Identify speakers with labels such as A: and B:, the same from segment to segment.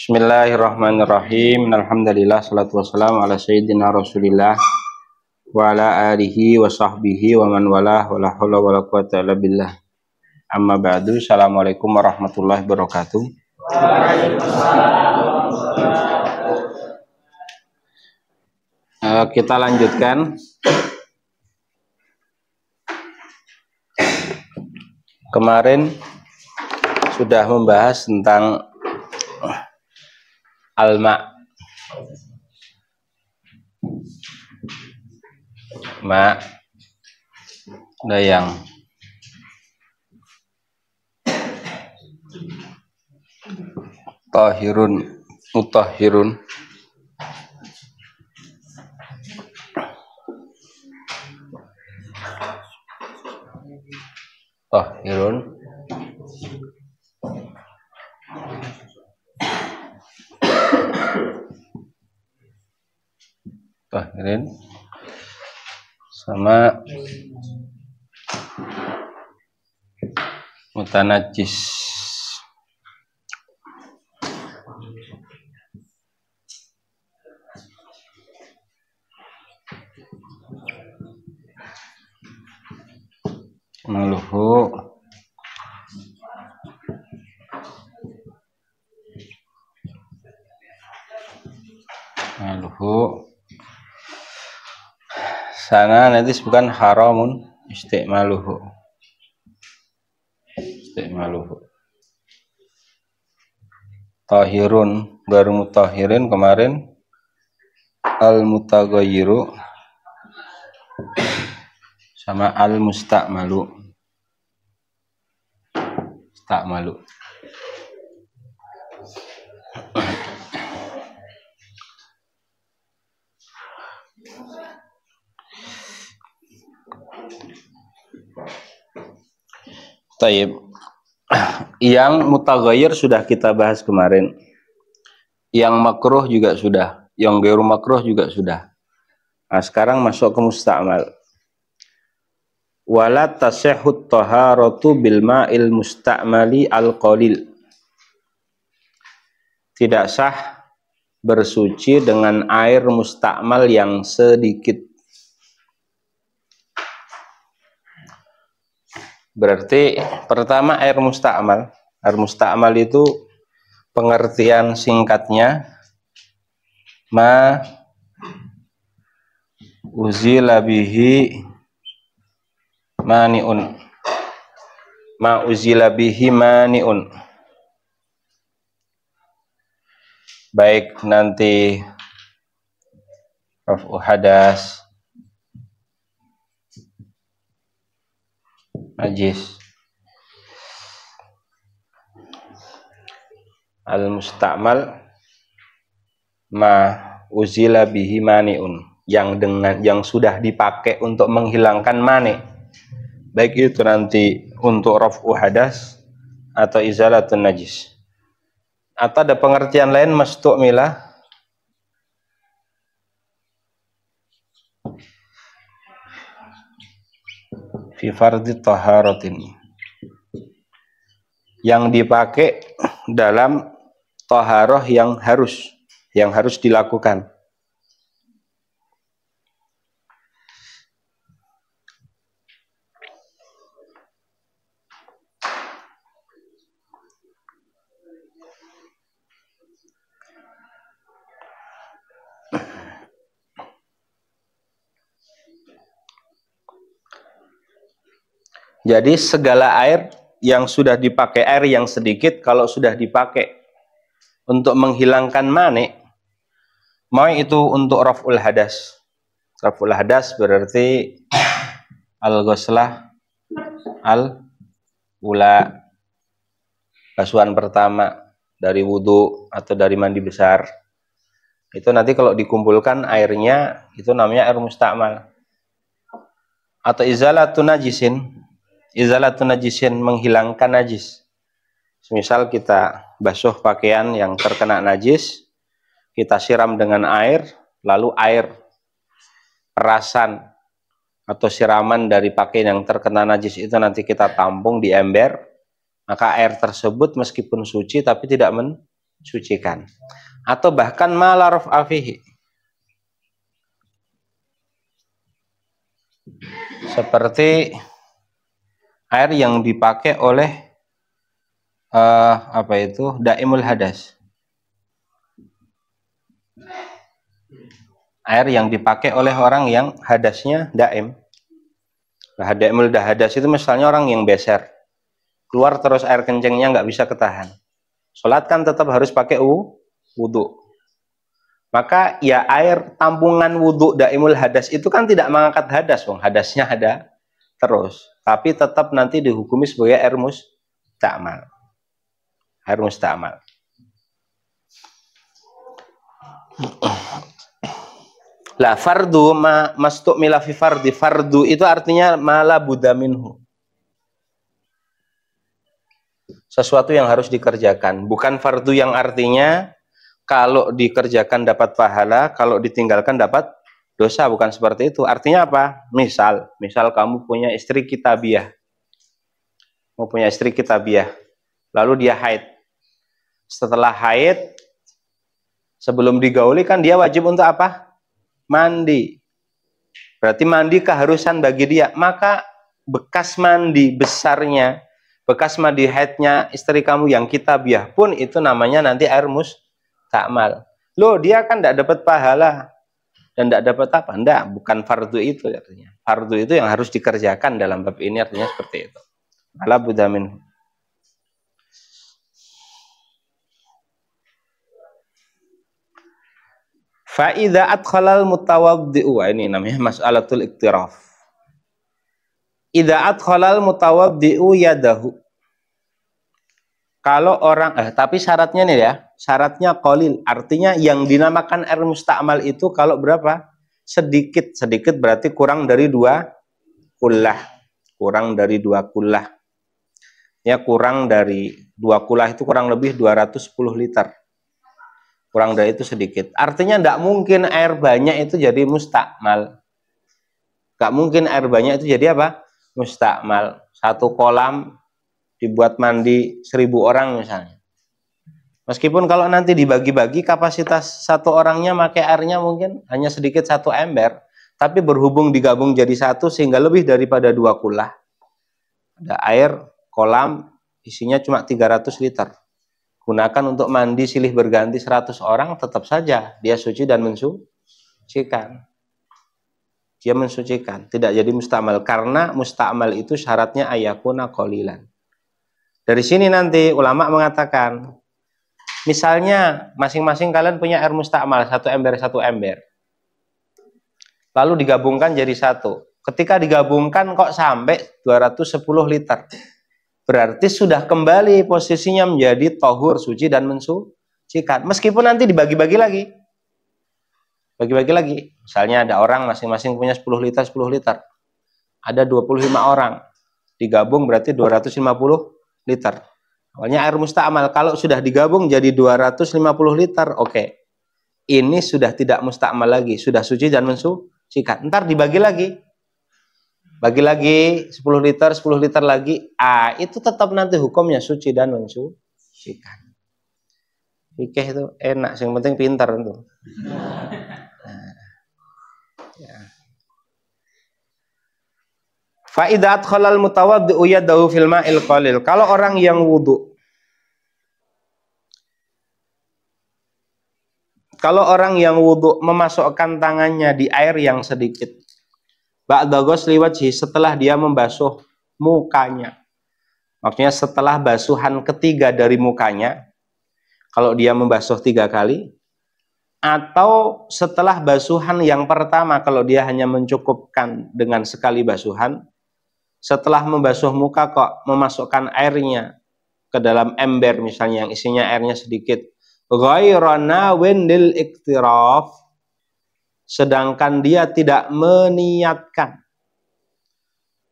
A: Bismillahirrahmanirrahim. Alhamdulillah, salatu wassalamu ala sayyidina Rasulillah wa ala alihi wa sahbihi wa man walah wa la haula wa la quwata illa billah. Amma ba'du. Assalamualaikum warahmatullahi wabarakatuh. Kita lanjutkan. Kemarin sudah membahas tentang al-ma, dayang. Tahirun, mutahhirun. Tahirun. Tahirin sama mutanajjis. Maluhu sana nanti bukan haramun istimaluhu tahirun baru mutahirin kemarin al mutaghayyiru sama al musta'malu Taib. Yang mutaghayyir sudah kita bahas kemarin. Yang makruh juga sudah. Yang ghairu makruh juga sudah. Nah, sekarang masuk ke musta'mal. Wala tasihhut taharatu bil ma'il musta'mali al-qalil. Tidak sah bersuci dengan air musta'mal yang sedikit. Berarti pertama air musta'mal. Air musta'mal itu pengertian singkatnya ma uzila bihi mani'un. Ma uzila bihi mani'un. Baik nanti raf'u hadas, najis, al-musta'mal ma uzila bihi mani'un, yang sudah dipakai untuk menghilangkan mani, baik itu nanti untuk raf'u hadas atau izalatun najis. Atau ada pengertian lain mastu'milah fi fardhi taharatin, yang dipakai dalam taharah yang harus dilakukan. Jadi segala air yang sudah dipakai, air yang sedikit kalau sudah dipakai untuk menghilangkan mani, mau itu untuk raf'ul hadas. Raf'ul hadas berarti al-ghuslah al-ula, basuhan pertama dari wudhu atau dari mandi besar. Itu nanti kalau dikumpulkan airnya itu namanya air musta'mal. Atau izalatun najisin, menghilangkan najis. Misal kita basuh pakaian yang terkena najis, kita siram dengan air, lalu air perasan atau siraman dari pakaian yang terkena najis itu nanti kita tampung di ember, maka air tersebut meskipun suci tapi tidak sucikan. Atau bahkan ma la raf'a fihi. Seperti air yang dipakai oleh daimul hadas. Air yang dipakai oleh orang yang hadasnya daim. Nah, daimul hadas itu misalnya orang yang beser, keluar terus air kencingnya nggak bisa ketahan. Sholat kan tetap harus pakai wudhu. Maka ya air tampungan wudhu daimul hadas itu kan tidak mengangkat hadas, hadasnya ada terus. Tapi tetap nanti dihukumi sebagai air musta'mal. Air musta'mal. Lah fardu mastu'mila fi fardi. Fardu itu artinya mala budda minhu. Sesuatu yang harus dikerjakan. Bukan fardu yang artinya kalau dikerjakan dapat pahala, kalau ditinggalkan dapat dosa. Bukan seperti itu. Artinya apa? Misal kamu punya istri kitabiah. Mau punya istri kitabiah. Lalu dia haid. Setelah haid, sebelum digauli kan dia wajib untuk apa? Mandi. Berarti mandi keharusan bagi dia. Maka bekas mandi besarnya, bekas mandi haidnya istri kamu yang kitabiah pun itu namanya nanti air musta'mal. Loh, dia kan tidak dapat pahala dan tidak dapat apa? Enggak, bukan fardu itu artinya. Fardu itu yang harus dikerjakan dalam bab ini artinya seperti itu. Ala budamin. Fa'idha adkhalal mutawaddi'u. Ini namanya mas'alatul iktiraf. Idha adkhalal mutawaddi'u yadahu. Kalau orang, tapi syaratnya nih ya, syaratnya qalil. Artinya yang dinamakan air musta'mal itu kalau berapa? Sedikit. Sedikit berarti kurang dari 2 kullah. Kurang dari 2 kullah. Ya, kurang dari 2 kullah itu kurang lebih 210 liter. Kurang dari itu sedikit. Artinya tidak mungkin air banyak itu jadi mustakmal. Tidak mungkin air banyak itu jadi apa? Mustakmal. Satu kolam dibuat mandi 1000 orang misalnya. Meskipun kalau nanti dibagi-bagi kapasitas satu orangnya pakai airnya mungkin hanya sedikit 1 ember. Tapi berhubung digabung jadi satu sehingga lebih daripada 2 kullah. Ada air kolam isinya cuma 300 liter. Gunakan untuk mandi silih berganti 100 orang, tetap saja dia suci dan mensucikan. Dia mensucikan, tidak jadi mustakmal. Karena mustakmal itu syaratnya ayakuna qalilan. Dari sini nanti ulama mengatakan, misalnya masing-masing kalian punya air mustakmal, 1 ember, 1 ember. Lalu digabungkan jadi 1. Ketika digabungkan kok sampai 210 liter. Berarti sudah kembali posisinya menjadi tohur, suci dan mensucikan. Meskipun nanti dibagi-bagi lagi. Bagi-bagi lagi. Misalnya ada orang masing-masing punya 10 liter, 10 liter. Ada 25 orang. Digabung berarti 250 liter. Awalnya air musta'mal. Kalau sudah digabung jadi 250 liter, oke. Ini sudah tidak musta'mal lagi. Sudah suci dan mensucikan. Ntar dibagi lagi. Bagi lagi 10 liter, 10 liter lagi. Itu tetap nanti hukumnya suci dan mensucikan. Fikih itu enak, yang penting pintar itu. Fa idza adkhalal mutawaddi'u yadahu fil ma'il qalil. Kalau orang yang wudu, memasukkan tangannya di air yang sedikit. Ba'da ghusli wajhi, setelah dia membasuh mukanya. Maksudnya setelah basuhan ketiga dari mukanya. Kalau dia membasuh 3 kali. Atau setelah basuhan yang pertama, kalau dia hanya mencukupkan dengan sekali basuhan. Setelah membasuh muka kok memasukkan airnya ke dalam ember misalnya yang isinya airnya sedikit. Ghayra nawin lil iktiraf. Sedangkan dia tidak meniatkan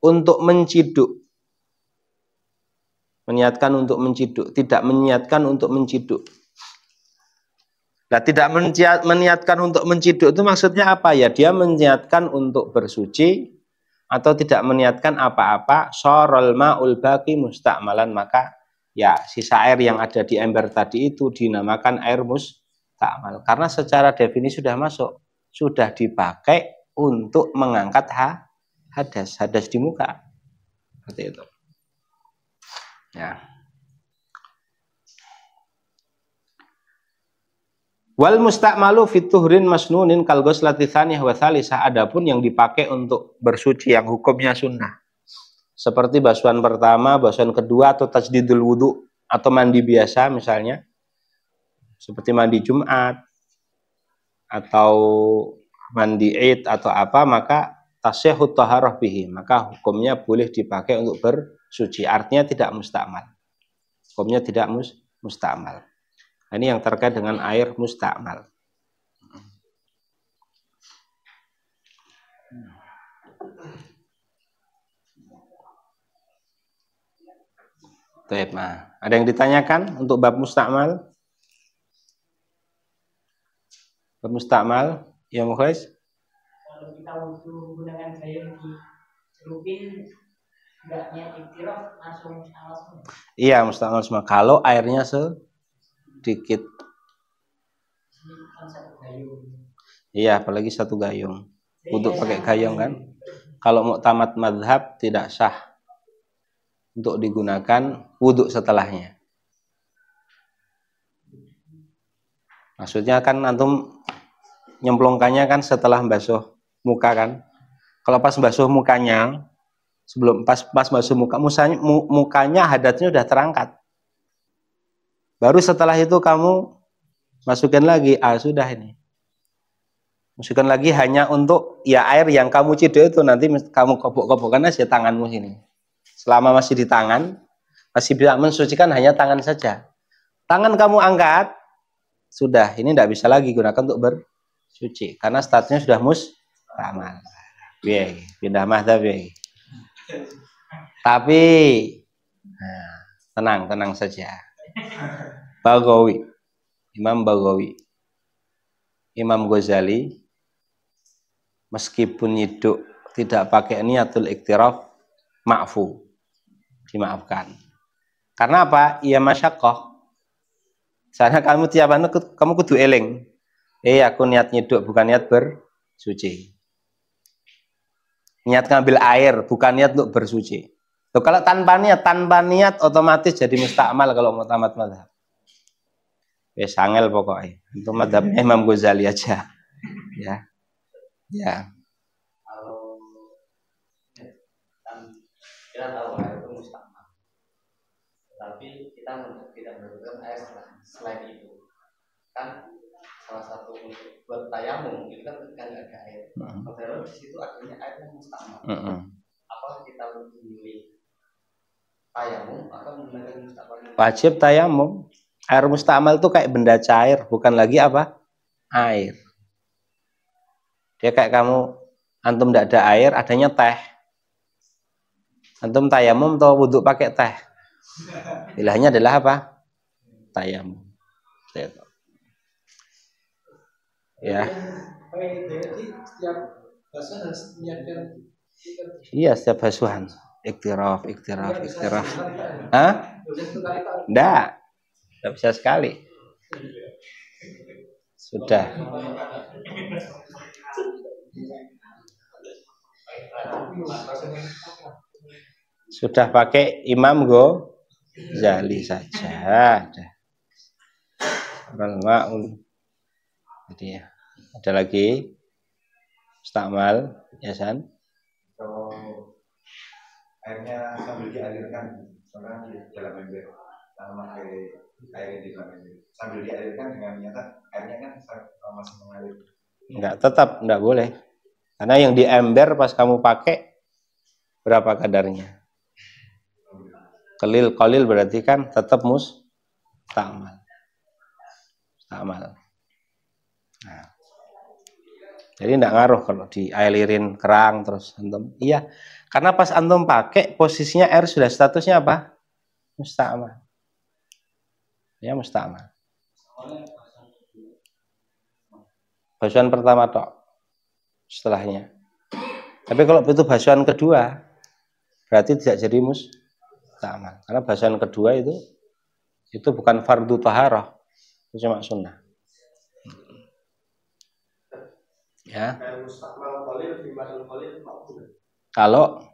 A: untuk menciduk. Meniatkan untuk menciduk, tidak meniatkan untuk menciduk. Nah, tidak meniatkan untuk menciduk itu maksudnya apa ya? Dia meniatkan untuk bersuci atau tidak meniatkan apa-apa, syarul ma'ul baqi mustakmalan, maka ya sisa air yang ada di ember tadi itu dinamakan air mustakmal. Karena secara definisi sudah masuk, sudah dipakai untuk mengangkat hadas di muka. Seperti itu. Ya. Wal mustakmalu fit tuhrin masnunin kal ghuslati tsaniyah wa tsalisah, adapun yang dipakai untuk bersuci yang hukumnya sunnah. Seperti basuhan pertama, basuhan kedua, atau tajdidul wudu, atau mandi biasa misalnya. Seperti mandi Jumat, atau mandi Id, atau apa, maka tasihhut taharah bihi, maka hukumnya boleh dipakai untuk bersuci. Artinya tidak mustakmal. Hukumnya tidak mustakmal. Ini yang terkait dengan air mustakmal. Nah, ada yang ditanyakan untuk bab mustakmal? Bab mustakmal, ya Mukhlis?
B: Kalau kita menggunakan gayung di celupin, enggak niat iktiraf, langsung mustakmal semua.
A: Iya, mustakmal semua. Kalau airnya sedikit. Iya, apalagi satu gayung. Untuk pakai gayung kan. Kalau muktamad madhab tidak sah untuk digunakan wudhu setelahnya. Maksudnya kan antum nyemplungkannya kan setelah basuh muka kan. Kalau pas basuh mukanya, sebelum pas basuh mukanya hadatnya udah terangkat. Baru setelah itu kamu masukkan lagi, sudah ini. Masukkan lagi hanya untuk ya air yang kamu ciduk itu, nanti kamu kobok-kobokkan aja tanganmu sini. Selama masih di tangan, masih bisa mensucikan hanya tangan saja. Tangan kamu angkat, sudah, ini tidak bisa lagi gunakan untuk bersuci karena statusnya sudah mustakmal. Pindah mazhab. Tapi tenang saja. Baghawi, Imam Baghawi, Imam Ghazali, meskipun hidup tidak pakai niatul iktiraf, ma'fu, dimaafkan. Karena apa? Ya masyaqqah. Karena kamu tiap anu kamu kudu eling. Aku niat nyeduk bukan niat bersuci. Niat ngambil air bukan niat untuk bersuci. Loh, kalau tanpa niat otomatis jadi mustakmal kalau muktamad mazhab. Sangel pokoknya. Itu mazhabnya Imam Ghazali aja. Ya.
C: Kalau kita tahu air itu mustakmal, tapi kita tidak membutuhkan air selain itu. Kan salah satu untuk buat tayamum itu kan ketika nggak ada air. Padahal di situ akhirnya air yang mustakmal. Apakah kita memilih tayamum atau menggunakan mustakmal?
A: Wajib tayamum. Air mustakmal itu kayak benda cair, bukan lagi apa? Air. Dia kayak kamu, antum tidak ada air, adanya teh. Antum tayamum atau wudhu pakai teh? Pilihannya adalah apa? Tayamum. Ya. Iya, setiap basuhan. Iktiraf. Hah? Tidak bisa sekali. Sudah pakai Imam Ghazali saja. Jadi ya. Ada lagi mustakmal, ya San?
D: Kalau airnya sambil dialirkan, misalnya di dalam ember, memakai air di dalam ember, sambil dialirkan dengan niatan airnya kan masih mengalir.
A: Tetap enggak boleh. Karena yang di ember pas kamu pakai berapa kadarnya? Qalil berarti kan tetap mustakmal. Nah. Jadi enggak ngaruh kalau dialirin kerang terus antum. Iya, karena pas antum pakai posisinya air sudah statusnya apa? Mustakmal. Ya, mustakmal. Basuhan pertama tok. Setelahnya. Tapi kalau itu basuhan kedua, berarti tidak jadi mustakmal. Karena basuhan kedua itu Itu bukan fardu taharah, itu cuma sunnah. Ya. Kalau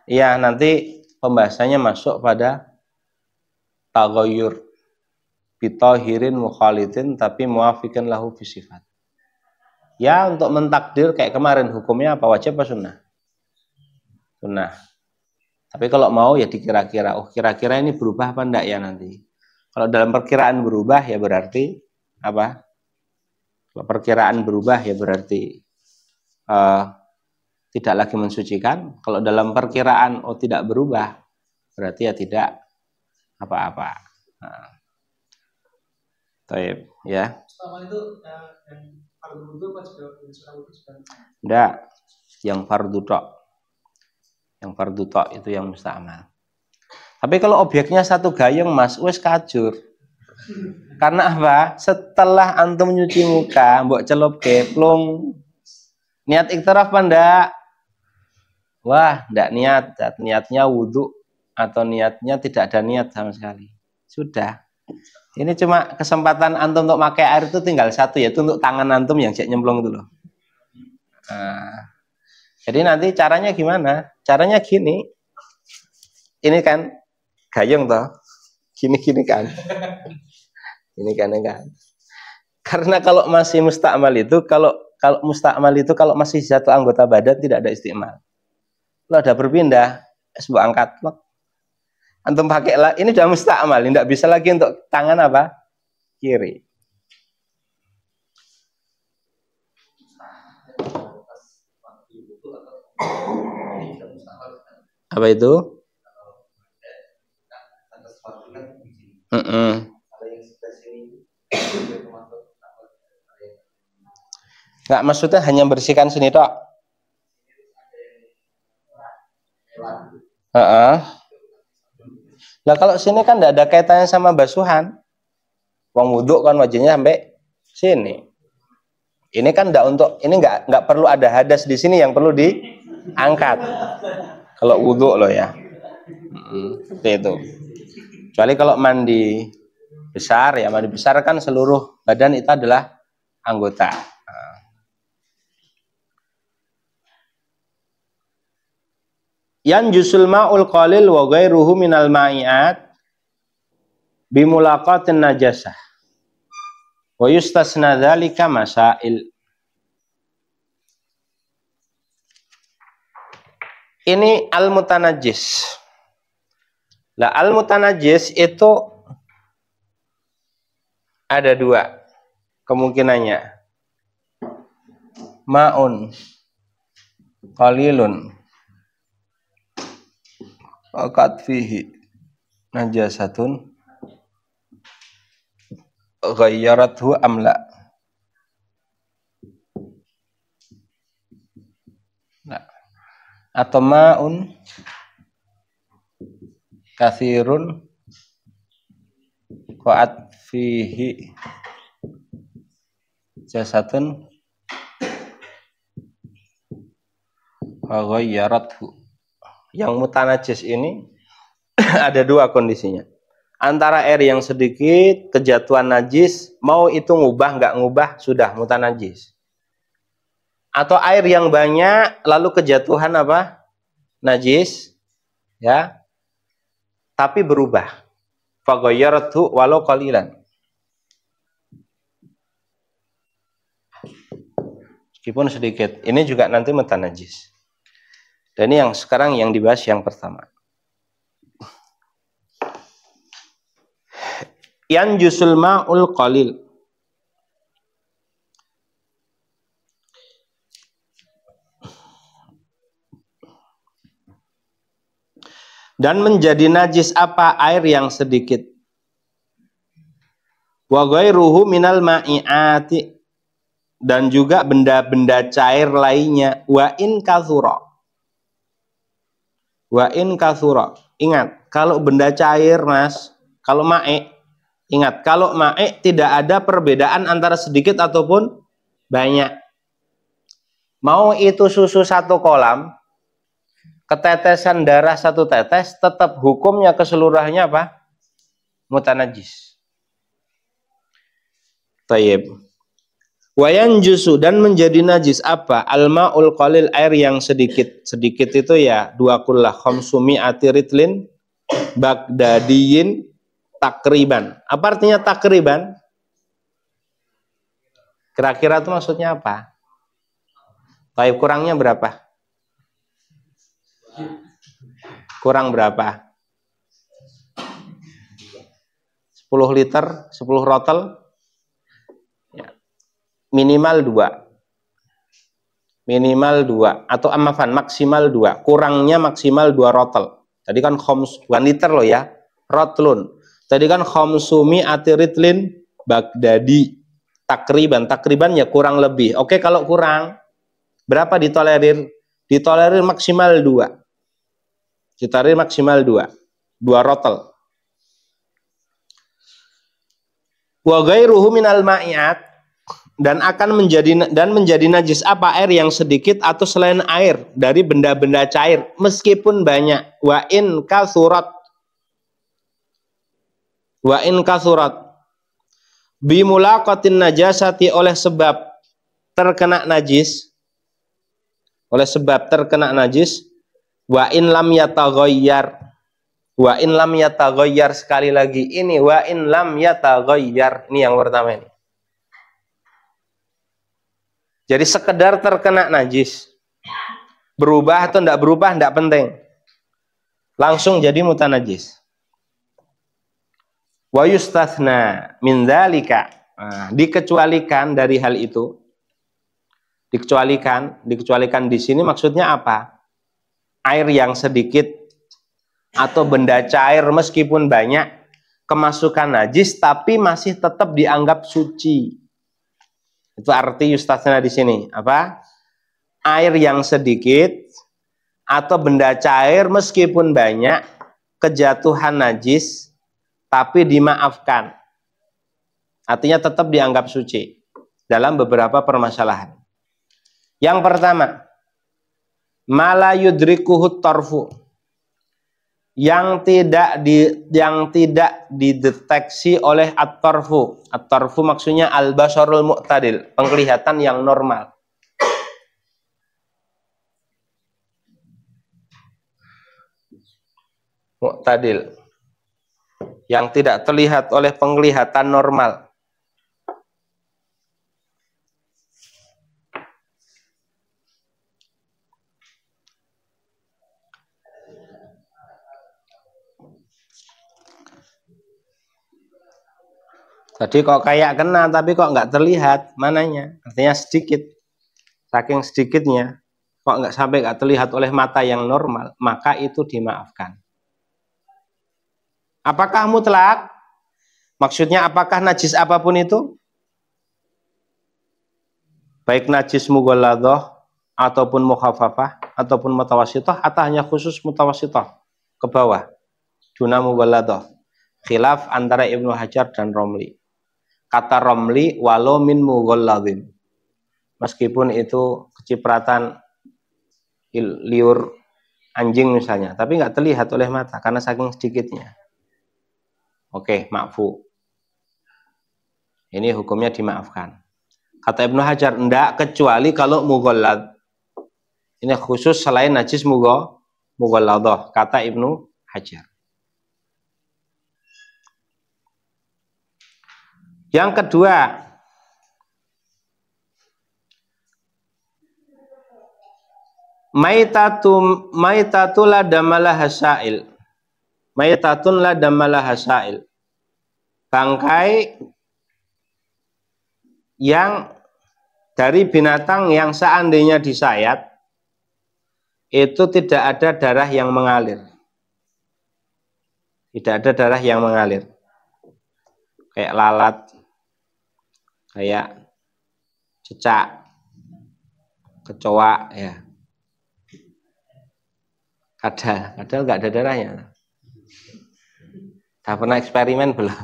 A: iya, nanti pembahasannya masuk pada taghayyur bitahirin mukhalidin tapi muafiqin lahu fi sifat. Ya, untuk mentakdir kayak kemarin hukumnya apa, wajib apa sunnah? Sunnah. Tapi kalau mau ya dikira-kira, oh kira-kira ini berubah apa enggak ya nanti. Kalau dalam perkiraan berubah ya berarti apa? Kalau perkiraan berubah ya berarti tidak lagi mensucikan. Kalau dalam perkiraan oh tidak berubah, berarti ya tidak apa-apa. Nah. Taib, ya.
E: Selama itu yang fardu wudu apa juga
A: enggak, yang fardu tok. Yang fardu tok itu yang musta'mal. Tapi kalau objeknya satu gayung Mas, wes kajur. Karena apa? Setelah antum nyuci muka, mbok celup keplung. Niat iktiraf apa ndak? Wah, ndak niat. Niatnya wudu atau niatnya tidak ada niat sama sekali. Sudah. Ini cuma kesempatan antum untuk pakai air itu tinggal satu, yaitu untuk tangan antum yang cek nyemplung itu loh. Nah, jadi nanti caranya gimana? Caranya gini. Ini kan gayung toh. Gini kan. Ini kan. Karena kalau masih musta'mal itu, kalau musta'mal itu kalau masih satu anggota badan tidak ada isti'mal. Kalau ada berpindah, sebuah angkat, antum pakai lah, ini sudah musta'mal, tidak bisa lagi untuk tangan apa? Kiri. Apa itu? Enggak, maksudnya hanya bersihkan sini tok. Nah kalau sini kan tidak ada kaitannya sama basuhan. Wong wudhu kan wajibnya sampai sini. Ini kan nggak perlu ada hadas di sini yang perlu diangkat. Kalau wudhu loh ya. Seperti itu. Kecuali kalau mandi besar ya, mandi besar kan seluruh badan itu adalah anggota. Yan jusul ma'ul qalil wa ghairuhu minal ma'iat bimulaqatin najasah wa yustasna dzalika masail. Ini al-mutanajjis. Lah al-mutanajjis itu ada dua kemungkinannya. Ma'un qalilun waqat fihi najasatun ghayyarathu amla. Nah, atau ma'un kathirun waqat fihi jasatun ghayyarathu. Yang mutanajis ini ada dua kondisinya. Antara air yang sedikit, kejatuhan najis, mau itu ngubah, nggak ngubah, sudah mutanajis. Atau air yang banyak, lalu kejatuhan apa? Najis, ya, tapi berubah. Faghayyaratu walau qalilan. Meskipun sedikit. Ini juga nanti mutanajis. Dan ini yang sekarang yang dibahas yang pertama. Yanjusul ma'ul qalil. Dan menjadi najis apa? Air yang sedikit. Wa ghairuhu minal ma'iati. Dan juga benda-benda cair lainnya. Wa in kathura. Wa in kathura. Ingat, kalau benda cair Mas, kalau ma'e, ingat, kalau ma'e tidak ada perbedaan antara sedikit ataupun banyak. Mau itu susu 1 kolam ketetesan darah satu tetes, tetap hukumnya keseluruhannya apa? Mutanajis. Tayyib. Wayan jusu, dan menjadi najis apa? Al-ma'ul qalil, air yang sedikit. Sedikit itu ya 2 kullah khamsumi atiritlin bagdadiyin takriban. Apa artinya takriban? Kira-kira itu maksudnya apa? Tayyib, kurangnya berapa? Kurang berapa? 10 liter, 10 rotel? Minimal 2. Minimal 2 atau amafan maksimal 2. Kurangnya maksimal 2 rotel. Tadi kan bukan liter loh ya, rotlun. Tadi kan khamsumi atiritlin bagdadi takriban. Takriban ya kurang lebih. Oke, kalau kurang berapa ditolerir? Ditolerir maksimal 2. Ditolerir maksimal 2. 2 rotel. Wa ghairuhu minal ma'iat, dan akan menjadi najis apa? Air yang sedikit atau selain air dari benda-benda cair meskipun banyak. Wa in kasurat bimulaqatin najasati, oleh sebab terkena najis, wa in lam yataghayyar, sekali lagi ini wa in lam yataghayyar, ini yang pertama ini. Jadi sekedar terkena najis, berubah atau tidak berubah tidak penting, langsung jadi mutanajis. Wa yustathna min dzalika, dikecualikan dari hal itu. Dikecualikan di sini maksudnya apa? Air yang sedikit atau benda cair meskipun banyak kemasukan najis tapi masih tetap dianggap suci. Itu arti yustatsna di sini. Apa? Air yang sedikit atau benda cair meskipun banyak kejatuhan najis tapi dimaafkan. Artinya tetap dianggap suci dalam beberapa permasalahan. Yang pertama, mala yudrikuhut tarfu, yang tidak dideteksi oleh at-tarfu. At-tarfu maksudnya al-basarul mu'tadil, penglihatan yang normal. Mu'tadil, yang tidak terlihat oleh penglihatan normal. Tadi kok kayak kena, tapi kok nggak terlihat mananya. Artinya sedikit. Saking sedikitnya, kok nggak terlihat oleh mata yang normal, maka itu dimaafkan. Apakah mutlak? Maksudnya apakah najis apapun itu? Baik najis mughalladhah, ataupun mukhaffafah, ataupun mutawassithah, atau hanya khusus mutawassithah, ke bawah. Duna mughalladhah. Khilaf antara Ibnu Hajar dan Romli. Kata Romli, walau min mughalladhin, meskipun itu kecipratan liur anjing misalnya, tapi nggak terlihat oleh mata karena saking sedikitnya. Oke, ma'fu. Ini hukumnya dimaafkan. Kata Ibnu Hajar, enggak, kecuali kalau mughallad. Ini khusus selain najis mughalladhah, kata Ibnu Hajar. Yang kedua, maitatun la damalaha sa'il. Maitatun la damalaha sa'il. Bangkai yang dari binatang yang seandainya disayat itu tidak ada darah yang mengalir. Tidak ada darah yang mengalir. Kayak lalat, kayak cecak, kecoa, ya. Kadal nggak ada darahnya. Udah pernah eksperimen belum?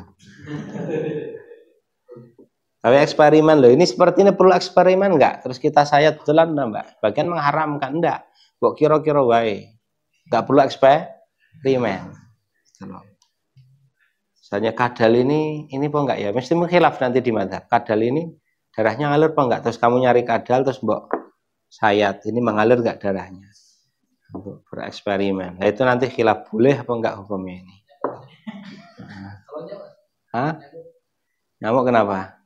A: Tapi eksperimen loh, ini seperti ini perlu eksperimen nggak? Terus kita sayat betulan enggak, Mbak? Bagian mengharamkan enggak? Kok kira-kira wae. nggak perlu eksperimen. Misalnya kadal ini apa enggak ya? Mesti mengkhilaf nanti di madzhab. Kadal ini darahnya ngalir apa enggak? Terus kamu nyari kadal terus mbok sayat, ini mengalir enggak darahnya? Untuk bereksperimen. Nah, itu nanti khilaf boleh apa enggak hukumnya ini. Hah? Nyamuk kenapa?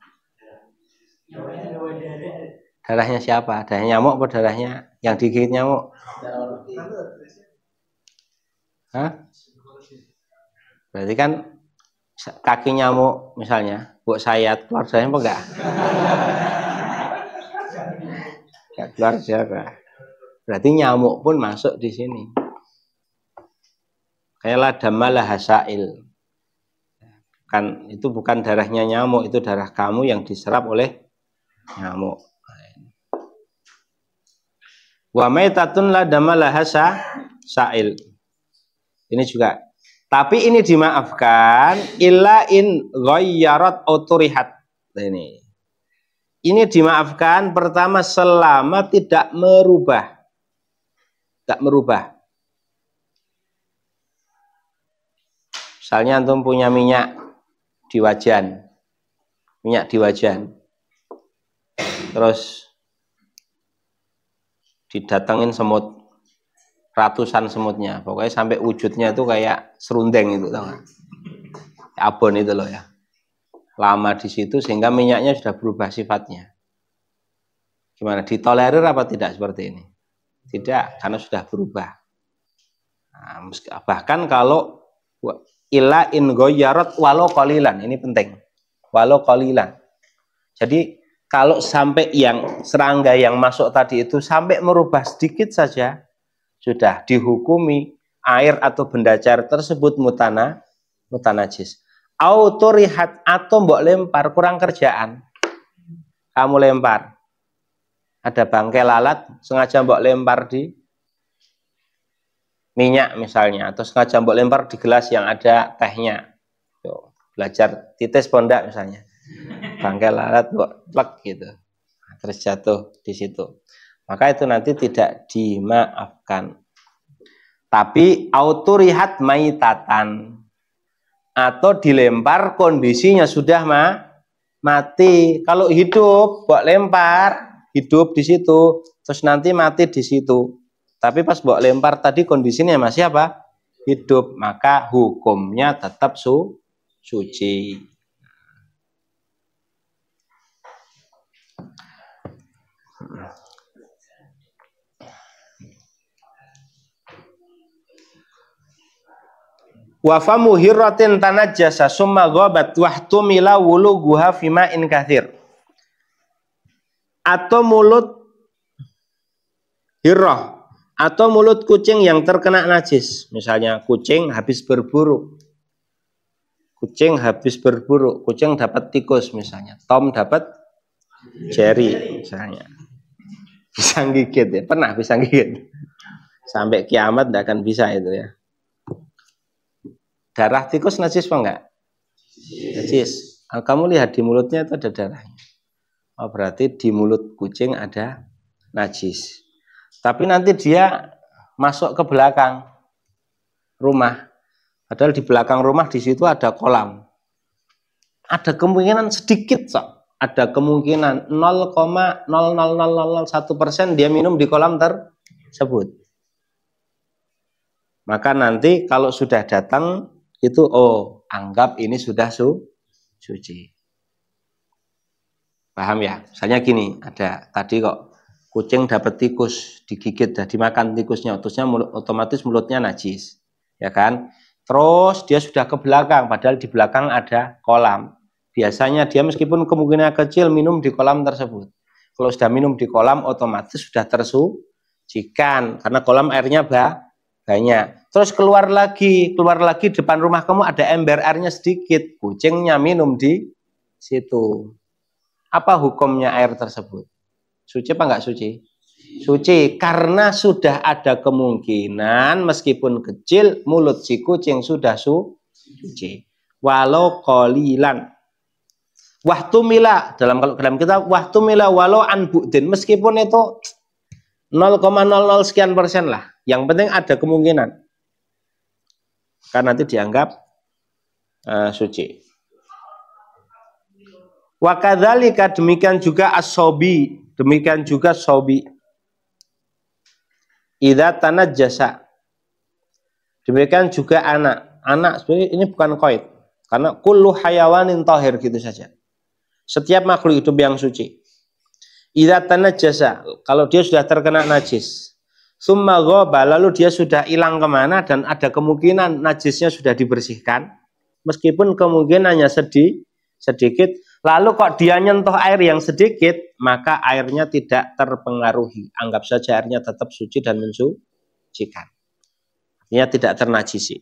A: Darahnya siapa? Darahnya nyamuk apa darahnya yang digigit nyamuk? Hah? Berarti kan kaki nyamuk misalnya, buat sayat keluar darahnya apa enggak? Enggak keluar darah. Berarti nyamuk pun masuk di sini. Kayalah damalah hasail. Kan itu bukan darahnya nyamuk, itu darah kamu yang diserap oleh nyamuk. Wa maitatun la damalah hasail. Ini juga. Tapi ini dimaafkan illa in ghayyarat auturihat. Ini dimaafkan pertama selama tidak merubah. Tak merubah. Misalnya antum punya minyak di wajan. Minyak di wajan. Terus didatengin semut. Ratusan semutnya, pokoknya sampai wujudnya itu kayak serundeng itu, tahu nggak? Abon itu loh ya. Lama di situ sehingga minyaknya sudah berubah sifatnya. Gimana? Ditolerir apa tidak seperti ini? Tidak, karena sudah berubah. Nah, bahkan kalau illa in ghayyarat walau qalilan, ini penting. Walau qalilan. Jadi kalau sampai yang serangga yang masuk tadi itu sampai merubah sedikit saja, sudah dihukumi air atau benda cair tersebut mutanajis. Autorihat atau mbok lempar, kurang kerjaan. Kamu lempar. Ada bangkai lalat, sengaja mbok lempar di minyak misalnya, atau sengaja mbok lempar di gelas yang ada tehnya. Yo, belajar titis pondak misalnya. Bangkai lalat mbok plek gitu. Terus jatuh di situ. Maka itu nanti tidak dimaafkan. Tapi auturihat maitatan atau dilempar kondisinya sudah mati. Kalau hidup, buat lempar, hidup di situ, terus nanti mati di situ. Tapi pas buat lempar tadi kondisinya masih apa? Hidup, maka hukumnya tetap suci. Wa famu hirratin tanajjasa summa ghabat wahtumila wuluguha fima in kathir. Atau mulut hirrah, atau mulut kucing yang terkena najis. Misalnya kucing habis berburu. Kucing habis berburu, kucing dapat tikus misalnya. Tom dapat Jerry misalnya. Bisa gigit ya, pernah bisa gigit. Sampai kiamat tidak akan bisa itu ya. Darah tikus najis apa enggak? Najis. Kamu lihat di mulutnya itu ada darahnya. Oh, berarti di mulut kucing ada najis. Tapi nanti dia masuk ke belakang rumah. Padahal di belakang rumah di situ ada kolam. Ada kemungkinan sedikit sok. Ada kemungkinan 0,00001% dia minum di kolam tersebut. Maka nanti kalau sudah datang itu anggap ini sudah suci. Paham ya? Misalnya gini, ada tadi kok kucing dapat tikus digigit dan dimakan tikusnya, otomatis mulutnya najis, ya kan? Terus dia sudah ke belakang, padahal di belakang ada kolam. Biasanya dia meskipun kemungkinan kecil minum di kolam tersebut. Kalau sudah minum di kolam, otomatis sudah tersucikan karena kolam airnya banyak. Terus keluar lagi depan rumah kamu ada ember airnya sedikit, kucingnya minum di situ. Apa hukumnya air tersebut? Suci apa enggak suci? Suci, karena sudah ada kemungkinan meskipun kecil mulut si kucing sudah suci. Walau qalilan. Wahtumila dalam kita wahtumila walau an bu'din, meskipun itu 0,00 sekian persen lah Yang penting ada kemungkinan. Karena nanti dianggap suci. Wa kadzalika, demikian juga as-sobi, demikian juga sobi. Idza tanajjasa. Demikian juga anak. Anak sebenarnya ini bukan qaid. Karena kullu hayawanin tahir gitu saja. Setiap makhluk hidup yang suci. Idza tanajjasa, kalau dia sudah terkena najis. Summa ghaba, lalu dia sudah hilang kemana dan ada kemungkinan najisnya sudah dibersihkan. Meskipun kemungkinannya sedikit, lalu kok dia nyentuh air yang sedikit, maka airnya tidak terpengaruhi. Anggap saja airnya tetap suci dan mensucikan. Artinya tidak ternajisi.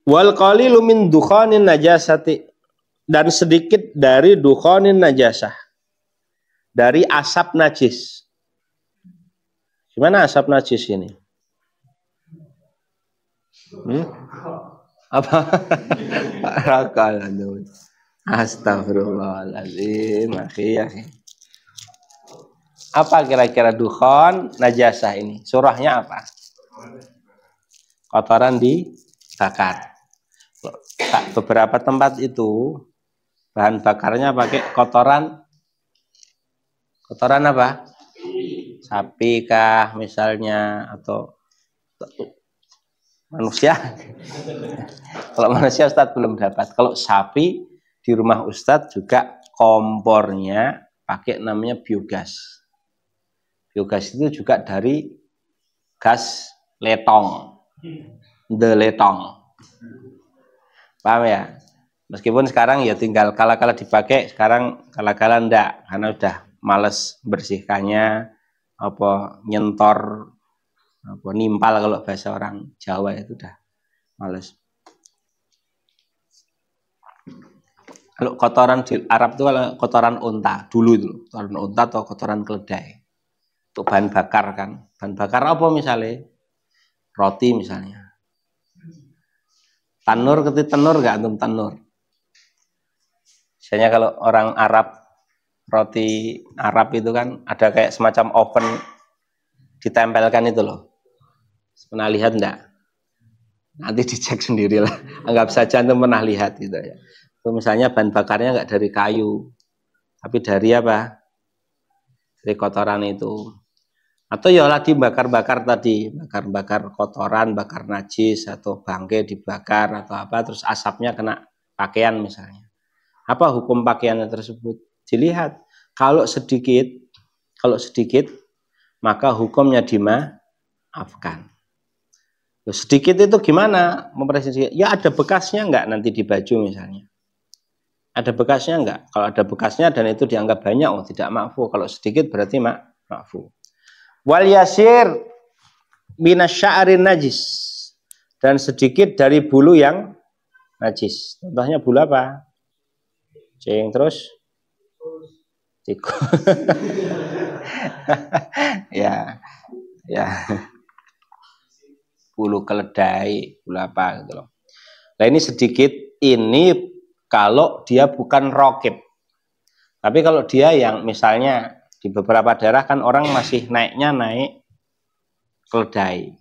A: Wal qalilu min dukhanin najasati, dan sedikit dari dukhanin najasah, dari asap najis. Gimana asap najis ini? Apa? Rakal. Astagfirullahaladzim. Apa kira-kira dukhan najasah ini? Surahnya apa? Kotoran dibakar. Beberapa tempat itu bahan bakarnya pakai kotoran apa? Sapi kah misalnya, atau manusia? Kalau manusia Ustadz belum dapat. Kalau sapi di rumah Ustadz juga kompornya pakai namanya biogas. Biogas itu juga dari gas letong, letong. Paham ya? Meskipun sekarang ya tinggal kala-kala dipakai, sekarang kala-kala enggak, karena udah males bersihkannya, apa nyentor, apa nimpal kalau bahasa orang Jawa itu udah males. Kalau kotoran di Arab itu kalau kotoran unta dulu itu, kotoran unta atau kotoran keledai. Untuk bahan bakar kan. Bahan bakar apa misalnya? Roti misalnya. Tanur, ketik tanur enggak antum tanur? Misalnya kalau orang Arab, roti Arab itu kan ada kayak semacam oven ditempelkan itu loh. Pernah lihat enggak? Nanti dicek sendirilah. Anggap saja antum pernah lihat gitu ya. Itu misalnya bahan bakarnya enggak dari kayu, tapi dari apa? Dari kotoran itu. Atau ya lah dibakar-bakar tadi, bakar-bakar kotoran, bakar najis atau bangkai dibakar atau apa, terus asapnya kena pakaian misalnya. Apa hukum pakaiannya tersebut? Dilihat. Kalau sedikit, maka hukumnya dimaafkan. Sedikit itu gimana? Mempresisi? Ya ada bekasnya enggak nanti di baju misalnya. Ada bekasnya enggak? Kalau ada bekasnya dan itu dianggap banyak, oh tidak ma'fu. Kalau sedikit berarti ma'fu. Wal yasir minasya'rin najis, dan sedikit dari bulu yang najis. Contohnya bulu apa? Cing, terus tikus. ya bulu keledai, bulu apa gitu loh. Nah ini sedikit, ini kalau dia bukan rokib. Tapi kalau dia yang misalnya di beberapa daerah kan orang masih naik keledai.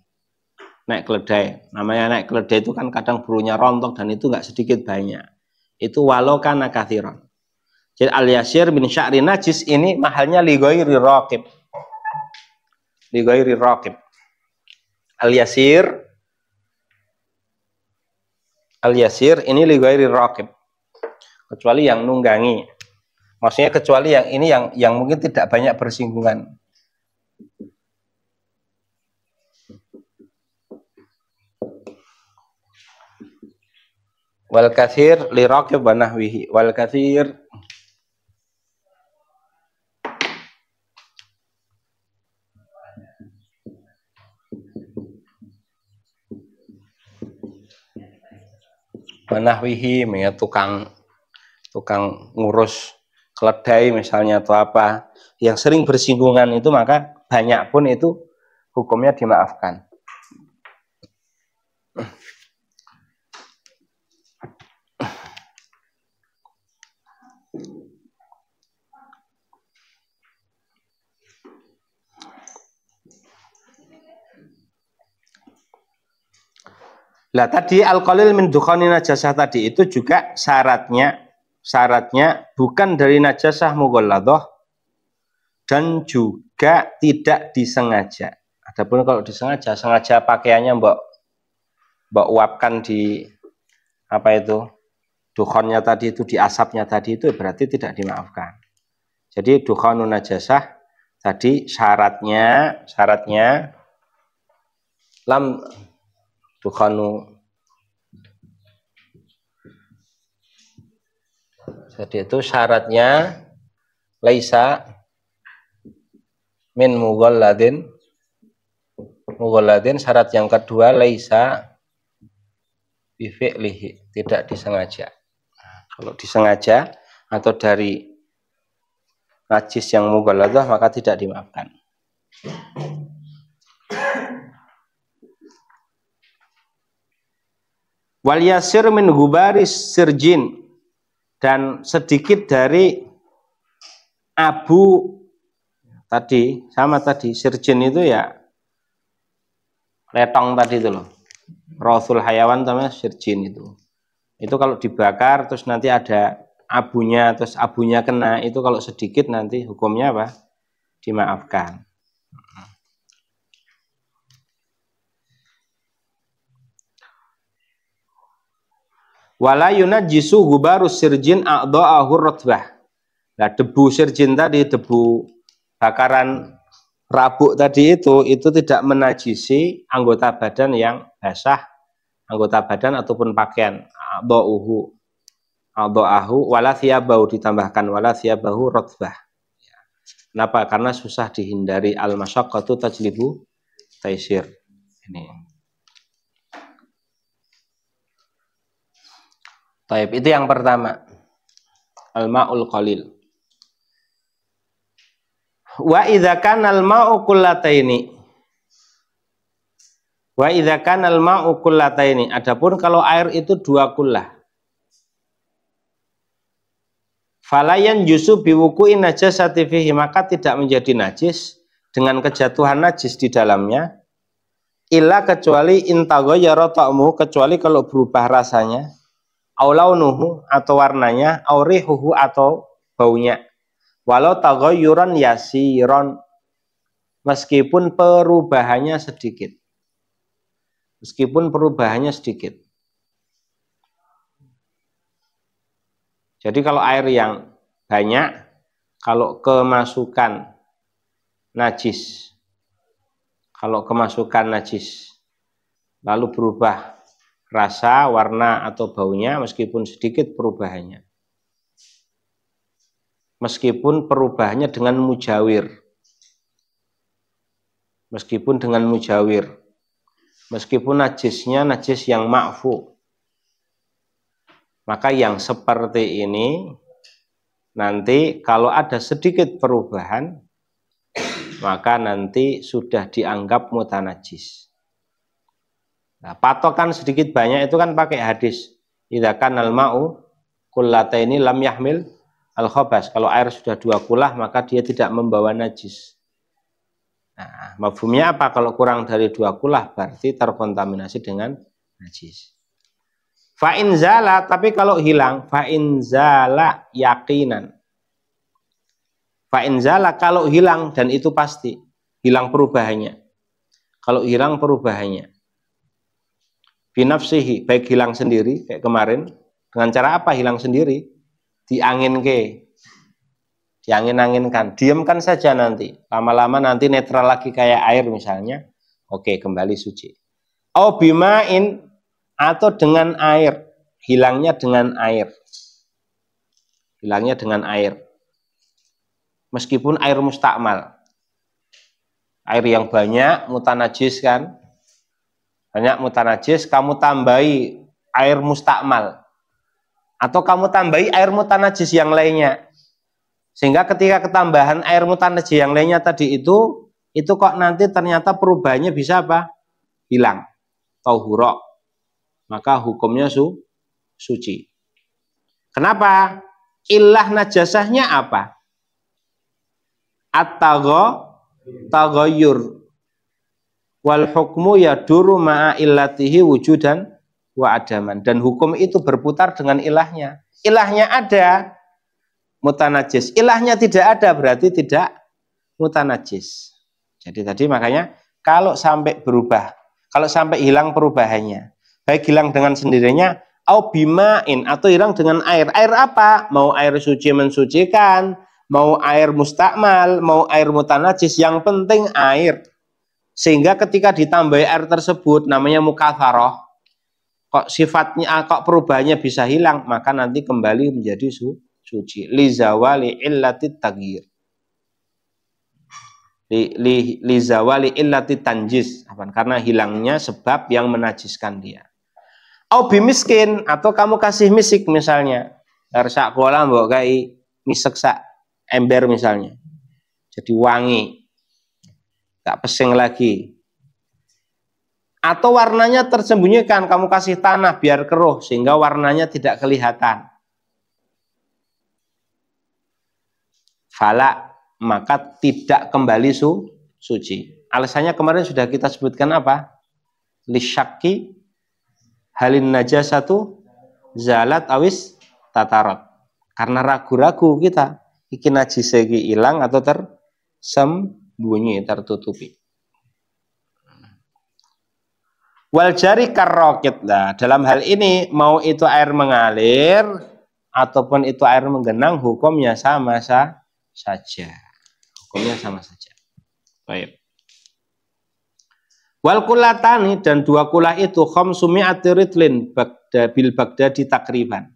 A: Naik keledai. Namanya naik keledai itu kan kadang bulunya rontok dan itu nggak sedikit banyak. Itu walau kana kathiron. Jadi al-yasir bin sya'ri najis ini mahalnya li ghairi raqib. Li ghairi raqib. Al-yasir ini li ghairi raqib. Kecuali yang nunggangi. Maksudnya kecuali yang ini yang mungkin tidak banyak bersinggungan. Wal katsir li raqib wa nahwihi. Wal katsir wa nahwihi, ya tukang ngurus keledai misalnya atau apa yang sering bersinggungan itu, maka banyak pun itu hukumnya dimaafkan. Lah tadi al-qalil min dukhani najasah tadi itu juga syaratnya bukan dari najasah mughalladhah dan juga tidak disengaja. Adapun kalau disengaja, sengaja pakaiannya mbok uapkan di apa itu dukhonnya tadi itu, di asapnya tadi itu, berarti tidak dimaafkan. Jadi dukhanun najasah tadi syaratnya lam dukhanu, jadi itu syaratnya laisa min mughalladin, syarat yang kedua laisa bi fi'lihi, tidak disengaja. Kalau disengaja atau dari najis yang mughalladhah maka tidak dimaafkan. Wal yasir min gubaris sirjin, dan sedikit dari abu tadi, sama tadi sirjin itu ya letong tadi itu loh, rasul hayawan namanya sirjin itu kalau dibakar terus nanti ada abunya, terus abunya kena, itu kalau sedikit nanti hukumnya apa? Dimaafkan. Wala yunajjisu gubarus sirjin a'dha'ahu ratbah. Nah, debu sirjin tadi, debu bakaran rabuk tadi itu tidak menajisi anggota badan yang basah, anggota badan ataupun pakaian. A'dha'ahu wala thiyabahu, ditambahkan wala thiyabahu ratbah. Kenapa? Karena susah dihindari, al-masyaqqatu tajlibu taisir. Ini. Taib, itu yang pertama. Al-ma'ul qalil. Wa idza kana al-ma'u kullataini. Wa idza kana al-ma'u kullataini. Adapun kalau air itu 2 kullah. Falayan yusu biwuku'i najasati fihi, maka tidak menjadi najis dengan kejatuhan najis di dalamnya. Illa kecuali intaghayyara ta'muhu, kecuali kalau berubah rasanya. Au launuhu, atau warnanya, au rihuhu, atau baunya. Walau taghayyuran yasiron, meskipun perubahannya sedikit. Meskipun perubahannya sedikit. Jadi kalau air yang banyak, kalau kemasukan najis, lalu berubah rasa, warna, atau baunya, meskipun sedikit perubahannya. Meskipun perubahannya dengan mujawir. Meskipun najisnya najis yang ma'fu. Maka yang seperti ini, nanti kalau ada sedikit perubahan, maka nanti sudah dianggap mutanajis. Nah, patokan sedikit banyak itu kan pakai hadis idza kanal ma'u kullataini lam yahmil al khabas. Kalau air sudah 2 kullah maka dia tidak membawa najis. Nah, mafhumnya apa? Kalau kurang dari 2 kullah berarti terkontaminasi dengan najis. Fa in zala, tapi kalau hilang, fa in zala yaqinan. Fa in zala, kalau hilang, dan itu pasti hilang perubahannya. Kalau hilang perubahannya binafsihi, baik hilang sendiri kayak kemarin, dengan cara apa hilang sendiri? Diangin-anginkan, diamkan saja, nanti lama-lama nanti netral lagi kayak air misalnya, oke, kembali suci. Au bimain, atau dengan air, hilangnya dengan air, meskipun air mustakmal, air yang banyak mutanajis kan, kamu tambahi air mustakmal, atau kamu tambahi air mutanajis yang lainnya, sehingga ketika ketambahan air mutanajis yang lainnya tadi itu kok nanti ternyata perubahannya bisa apa? Hilang, tauhura, maka hukumnya suci. Kenapa? Illah najasahnya apa? At-taghayyur wal hukmu yaduru ma'a illatihi wujudan wa adaman, dan hukum itu berputar dengan ilahnya. Ilahnya ada, mutanajis. Ilahnya tidak ada, berarti tidak mutanajis. Jadi tadi makanya kalau sampai berubah, kalau sampai hilang perubahannya, baik hilang dengan sendirinya, au bimain, atau hilang dengan air. Air apa? Mau air suci mensucikan, mau air mustakmal, mau air mutanajis, yang penting air. Sehingga ketika ditambahi air tersebut, namanya mukatharoh, kok sifatnya, kok perubahannya bisa hilang, maka nanti kembali menjadi suci. Li zawali illatit taghir. Li zawali illati tanjis, karena hilangnya sebab yang menajiskan dia. Au bimiskin, atau kamu kasih misik misalnya, sak kola mbok kai misek sak ember misalnya, jadi wangi, gak pesing lagi. Atau warnanya tersembunyikan, kamu kasih tanah biar keruh sehingga warnanya tidak kelihatan. Fala, maka tidak kembali suci. Alasannya kemarin sudah kita sebutkan apa? Lisyaki halin najasatu zalat awis tatarot. Karena ragu-ragu kita, iki najis iki hilang atau tersembunyi, tertutupi. Wal jari karrokit. Nah, dalam hal ini mau itu air mengalir ataupun itu air menggenang, hukumnya sama saja. Hukumnya sama saja. Baik. Wal kulatani, dan dua kulah itu khamsumi'ati ritlin bil Baghdadi takriban.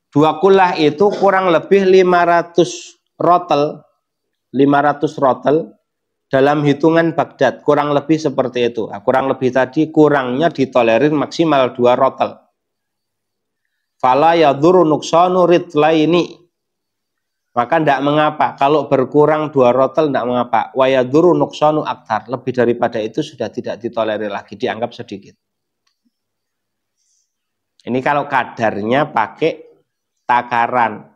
A: Dua kulah itu kurang lebih 500 rotel. 500 rotel dalam hitungan Baghdad, kurang lebih seperti itu. Nah, kurang lebih tadi kurangnya ditolerir maksimal 2 rotel. Fala yadhuru nuksanu ritlaini, maka tidak mengapa kalau berkurang 2 rotel, tidak mengapa. Wa yadhuru nuksanu aktar, lebih daripada itu sudah tidak ditolerir lagi, dianggap sedikit. Ini kalau kadarnya pakai takaran,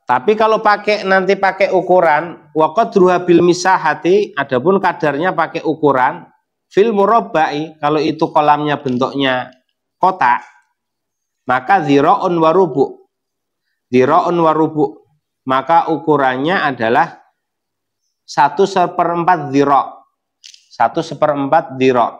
A: Tapi kalau nanti pakai ukuran, wa qadruha bil misahati, adapun kadarnya pakai ukuran fil murabba'i, kalau itu kolamnya bentuknya kotak, maka dzira'un wa rubu'. Dzira'un wa rubu', maka ukurannya adalah 1/4 dzira'. 1/4 dzira'.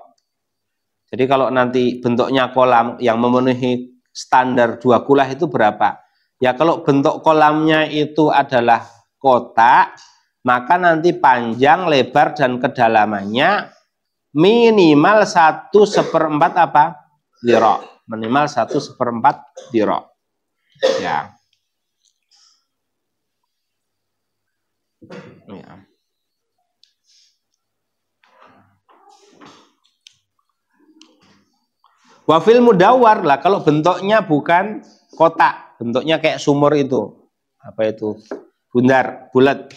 A: Jadi kalau nanti bentuknya kolam yang memenuhi standar 2 kulah itu berapa? Ya kalau bentuk kolamnya itu adalah kotak, maka nanti panjang, lebar, dan kedalamannya minimal 1/4 apa? Dzira'. Minimal 1/4 dzira'. Ya. Ya. Wafil mudawar lah, kalau bentuknya bukan kotak, bentuknya kayak sumur itu, apa itu, bundar, bulat.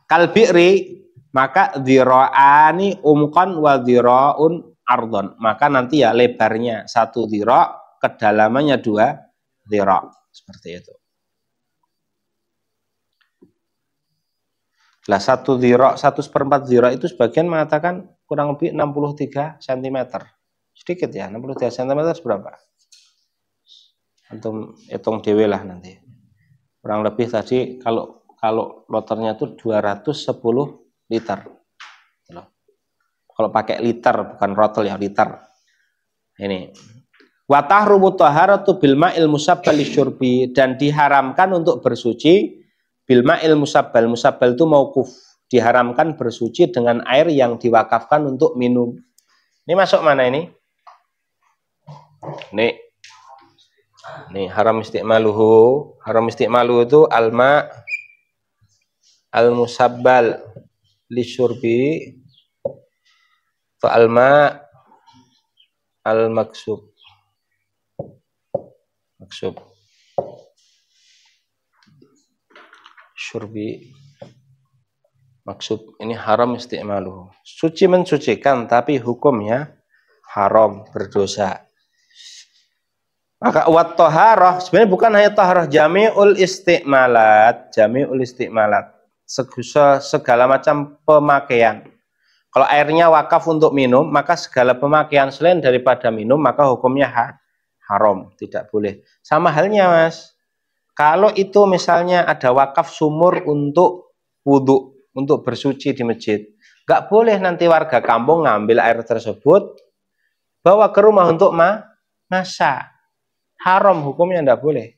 A: Kalbi'ri, maka dzira'ani umqan wa dzira'un ardon, maka nanti ya lebarnya 1 dzira', kedalamannya 2 dzira', seperti itu. Lah 1 dzira', 1/4 dzira' itu sebagian mengatakan kurang lebih 63 cm. Sedikit ya, 63 cm berapa? Antum hitung dewe lah nanti. Kurang lebih tadi kalau loternya itu 210 liter. Kalau pakai liter, bukan rotel ya, liter. Ini. Wa tahrumu taharatu bil ma'il musabbal lisyurbi, dan diharamkan untuk bersuci bil ma'il musabbal. Musabbal itu mauquf. Diharamkan bersuci dengan air yang diwakafkan untuk minum. Ini masuk mana ini? Nih haram isti'maluhu. Haram isti'maluhu itu alma al-musabbal lisyurbi fa alma al-maksub. Syurbi maksud ini haram isti'maluhu. Suci mensucikan tapi hukumnya haram, berdosa. Maka wat taharah sebenarnya bukan hanya taharah, jami'ul isti'malat. segala macam pemakaian. Kalau airnya wakaf untuk minum, maka segala pemakaian selain daripada minum, maka hukumnya haram, tidak boleh. Sama halnya Mas, kalau itu misalnya ada wakaf sumur untuk wudhu, untuk bersuci di masjid, nggak boleh nanti warga kampung ngambil air tersebut, bawa ke rumah untuk masak. Haram hukumnya, nggak boleh.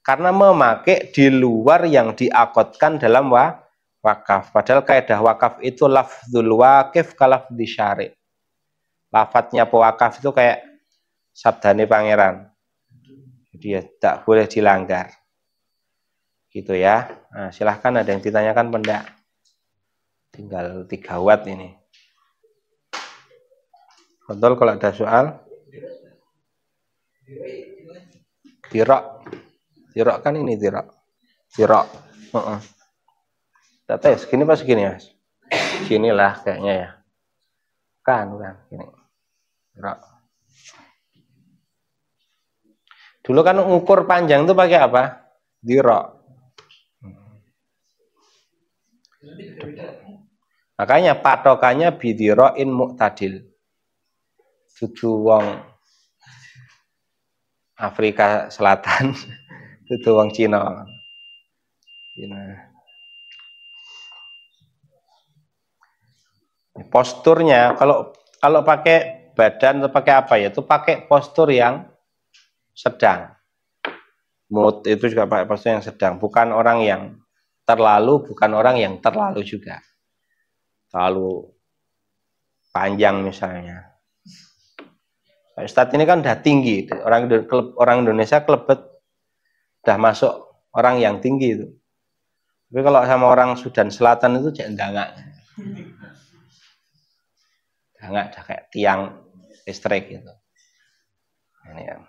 A: Karena memakai di luar yang diakotkan dalam wakaf. Padahal kaidah wakaf itu lafdzul wakif kalafdzi syari'. Lafadznya pewakaf itu kayak sabdane pangeran. Jadi ya tak boleh dilanggar. Gitu ya. Nah, silahkan ada yang ditanyakan pendak. Tinggal 3 watt ini. Betul kalau ada soal. Tirok. Tirok kan ini tirok. Tirok. Tak tahu segini pas segini Mas. Seginilah kayaknya ya. Bukan gini. Tirok. Dulu kan ukur panjang itu pakai apa? Tirok. Makanya patokannya bidiroin mu'tadil. Dudu wong Afrika Selatan, dudu wong Cina. Posturnya kalau pakai badan atau pakai apa ya? Itu pakai postur yang sedang. Mood itu juga pakai postur yang sedang, bukan orang yang terlalu, bukan orang yang terlalu juga. Terlalu panjang misalnya. Ustadz ini kan udah tinggi, orang Indonesia kelebet, udah masuk orang yang tinggi itu. Tapi kalau sama orang Sudan Selatan itu jangan nggak kayak tiang listrik gitu. Ini ya.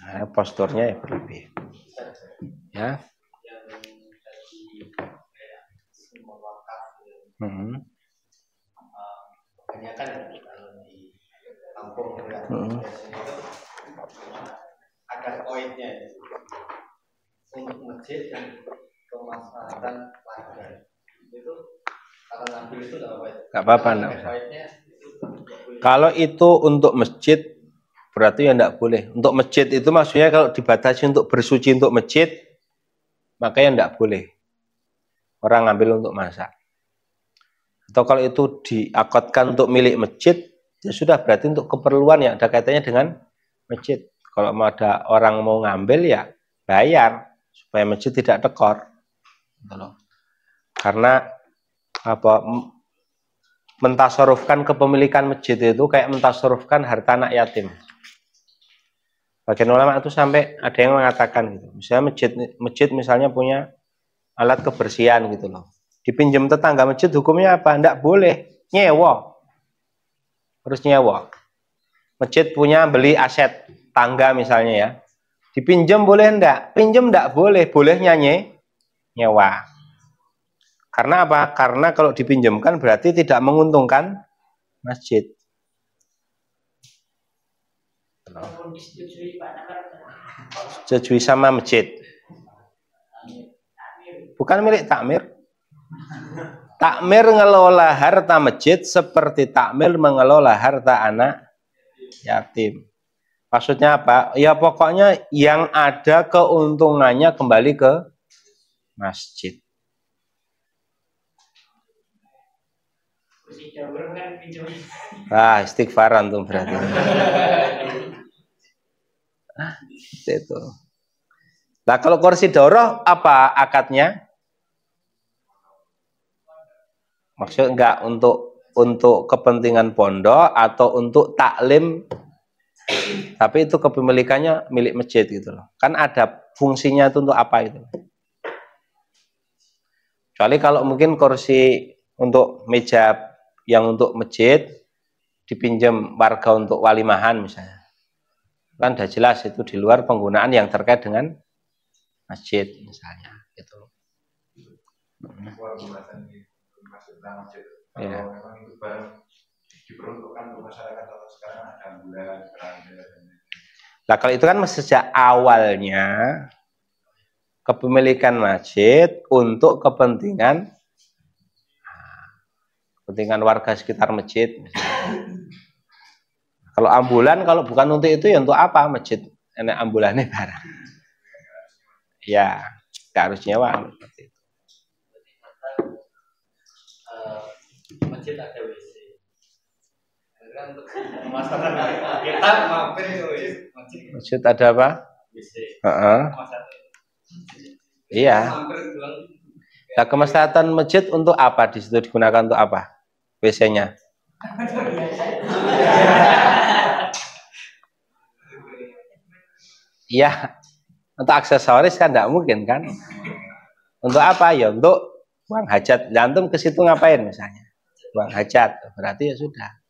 A: Nah, posturnya ya berlebih. Ya.
C: Kebanyakan kalau di kampung ya, ada poinnya untuk masjid dan kemaslahatan warga. Itu kalau ngambil itu nggak apa-apa.
A: Kalau itu untuk masjid berarti ya enggak boleh. Untuk masjid itu maksudnya kalau dibatasi untuk bersuci untuk masjid, makanya enggak boleh. Orang ngambil untuk masak. Atau kalau itu diakotkan untuk milik masjid, ya sudah berarti untuk keperluan yang ada kaitannya dengan masjid. Kalau mau ada orang mau ngambil ya bayar supaya masjid tidak tekor. Karena apa? Mentasarufkan kepemilikan masjid itu kayak mentasarufkan harta anak yatim. Bagian ulama itu sampai ada yang mengatakan gitu. Misalnya masjid misalnya punya alat kebersihan gitu loh. Dipinjam tetangga masjid hukumnya apa? Enggak boleh, nyewa. Harus nyewa. Masjid punya beli aset tangga misalnya ya. Dipinjam boleh enggak? Pinjam enggak boleh, bolehnya nyewa. Karena apa? Karena kalau dipinjamkan berarti tidak menguntungkan masjid. Setujui sama masjid. Bukan milik takmir. Takmir mengelola harta masjid seperti takmir mengelola harta anak yatim. Maksudnya apa? Ya pokoknya yang ada keuntungannya kembali ke masjid. Istighfaran tuh berarti. Itu. Nah kalau kursi daurah apa akadnya? Maksud enggak untuk kepentingan pondok atau untuk taklim, tapi itu kepemilikannya milik masjid gitu loh. Kan ada fungsinya itu untuk apa itu? Kecuali kalau mungkin kursi untuk meja yang untuk masjid dipinjam warga untuk walimahan misalnya, kan udah jelas itu di luar penggunaan yang terkait dengan masjid misalnya gitu. Ya.
D: Kalau memang itu barang diperuntukkan untuk masyarakat atau sekarang ada ambulans, keranda.
A: Nah kalau itu kan sejak awalnya kepemilikan masjid untuk kepentingan warga sekitar masjid. Kalau ambulan, kalau bukan untuk itu ya untuk apa masjid? Enak ambulannya barang. Ya, gak harus nyewa.
C: Masjid ada WC. Kan untuk masyarakat kita mampir itu
A: masjid ada apa?
C: WC.
A: Iya. Nah, kemaslahatan masjid untuk apa? Di situ digunakan untuk apa? WC-nya. Iya. Untuk aksesoris kan tidak mungkin kan? Untuk apa ya? Untuk buang hajat. Jantung ke situ ngapain misalnya? Buang hajat. Berarti ya sudah.